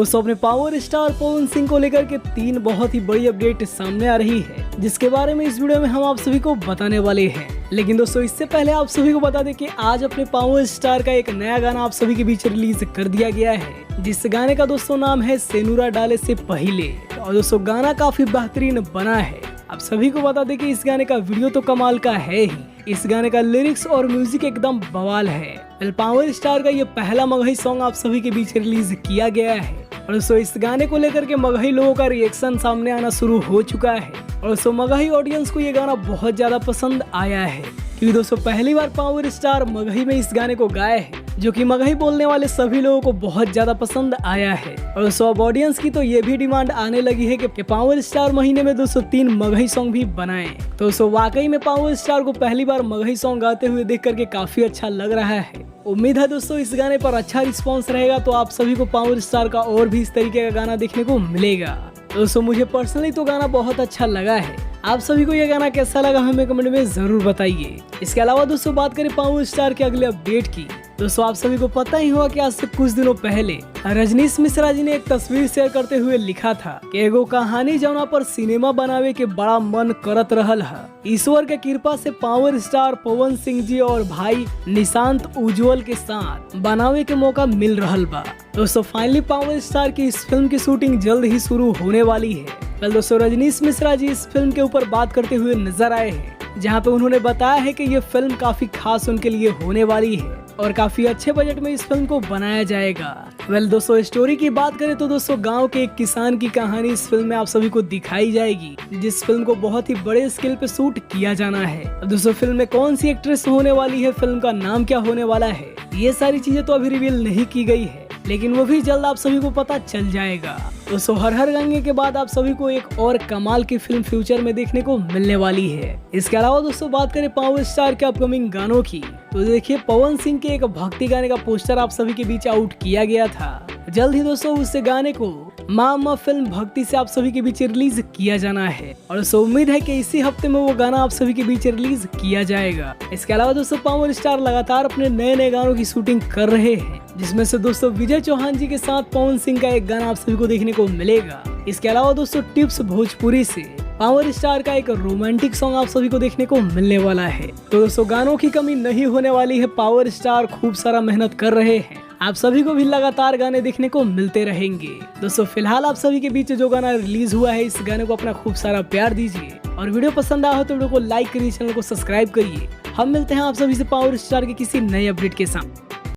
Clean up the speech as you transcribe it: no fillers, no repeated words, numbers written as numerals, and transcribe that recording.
दोस्तों अपने power star Pawan Singh को लेकर के 3 बहुत ही बड़ी अपडेट सामने आ रही है, जिसके बारे में इस वीडियो में हम आप सभी को बताने वाले हैं। लेकिन दोस्तों इससे पहले आप सभी को बता दें कि आज अपने पावर स्टार का एक नया गाना आप सभी के बीच रिलीज कर दिया गया है, जिस गाने का दोस्तों नाम है सेनुरा डाले से पहले। और दोस्तों गाना काफी बेहतरीन बना है। आप सभी को बता दें कि इस गाने का वीडियो तो कमाल का है ही, इस गाने का लिरिक्स और म्यूजिक एकदम बवाल है। पावर स्टार का ये पहला मगही सॉन्ग आप सभी के बीच रिलीज किया गया है और दोस्तों इस गाने को लेकर के मगही लोगों का रिएक्शन सामने आना शुरू हो चुका है और दोस्तों मगही ऑडियंस को ये गाना बहुत ज्यादा पसंद आया है, क्योंकि दोस्तों पहली बार पावर स्टार मगही में इस गाने को गाए हैं, जो कि मगही बोलने वाले सभी लोगों को बहुत ज्यादा पसंद आया है। और दोस्तों अब ऑडियंस की तो ये भी डिमांड आने लगी है कि पावर स्टार महीने में 203 मगही सॉन्ग भी बनाएं। तो दोस्तों वाकई में पावर स्टार को पहली बार मगही सॉन्ग गाते हुए देख करके काफी अच्छा लग रहा है। उम्मीद है दोस्तों इस गाने पर अच्छा रिस्पॉन्स रहेगा, तो आप सभी को पावर स्टार का और भी इस तरीके का गाना देखने को मिलेगा। दोस्तों मुझे पर्सनली तो गाना बहुत अच्छा लगा है, आप सभी को यह गाना कैसा लगा हमें कमेंट में जरूर बताइए। इसके अलावा दोस्तों बात करें पावर स्टार के अगले अपडेट की, दोस्तों आप सभी को पता ही होगा कि आज से कुछ दिनों पहले रजनीश मिश्रा जी ने एक तस्वीर शेयर करते हुए लिखा था कि एगो कहानी जौना पर सिनेमा बनावे के बड़ा मन करत रहल है। ईश्वर के कृपा से पावर स्टार पवन सिंह जी और भाई निशांत उज्जवल के साथ बनावे के मौका मिल रहल बा। दोस्तों फाइनली पावर स्टार की इस फिल्म की शूटिंग जल्द ही शुरू होने वाली है। कल दोस्तों रजनीश मिश्रा जी इस फिल्म के ऊपर बात करते हुए नजर आए हैं, जहाँ पे उन्होंने बताया है कि ये फिल्म काफी खास उनके लिए होने वाली है और काफी अच्छे बजट में इस फिल्म को बनाया जाएगा। दोस्तों स्टोरी की बात करें तो दोस्तों गांव के एक किसान की कहानी इस फिल्म में आप सभी को दिखाई जाएगी, जिस फिल्म को बहुत ही बड़े स्केल पे शूट किया जाना है। दोस्तों फिल्म में कौन सी एक्ट्रेस होने वाली है, फिल्म का नाम क्या होने वाला है, ये सारी चीजें तो अभी रिवील नहीं की गई है, लेकिन वो भी जल्द आप सभी को पता चल जाएगा। दोस्तों हर हर गंगे के बाद आप सभी को एक और कमाल की फिल्म फ्यूचर में देखने को मिलने वाली है। इसके अलावा दोस्तों बात करें पावर स्टार के अपकमिंग गानों की, तो देखिए पवन सिंह के एक भक्ति गाने का पोस्टर आप सभी के बीच आउट किया गया था। जल्द ही दोस्तों उस गाने को मामा फिल्म भक्ति से आप सभी के बीच रिलीज किया जाना है और दोस्तों उम्मीद है कि इसी हफ्ते में वो गाना आप सभी के बीच रिलीज किया जाएगा। इसके अलावा दोस्तों पावर स्टार लगातार अपने नए नए गानों की शूटिंग कर रहे हैं, जिसमें से दोस्तों विजय चौहान जी के साथ पवन सिंह का एक गाना आप सभी को देखने को मिलेगा। इसके अलावा दोस्तों टिप्स भोजपुरी से पावर स्टार का एक रोमांटिक सॉन्ग आप सभी को देखने को मिलने वाला है। तो दोस्तों गानों की कमी नहीं होने वाली है, पावर स्टार खूब सारा मेहनत कर रहे हैं, आप सभी को भी लगातार गाने देखने को मिलते रहेंगे। दोस्तों फिलहाल आप सभी के बीच जो गाना रिलीज हुआ है, इस गाने को अपना खूब सारा प्यार दीजिए और वीडियो पसंद आया हो तो वीडियो को लाइक करिए, चैनल को सब्सक्राइब करिए। हम मिलते हैं आप सभी से पावर स्टार के किसी नए अपडेट के साथ।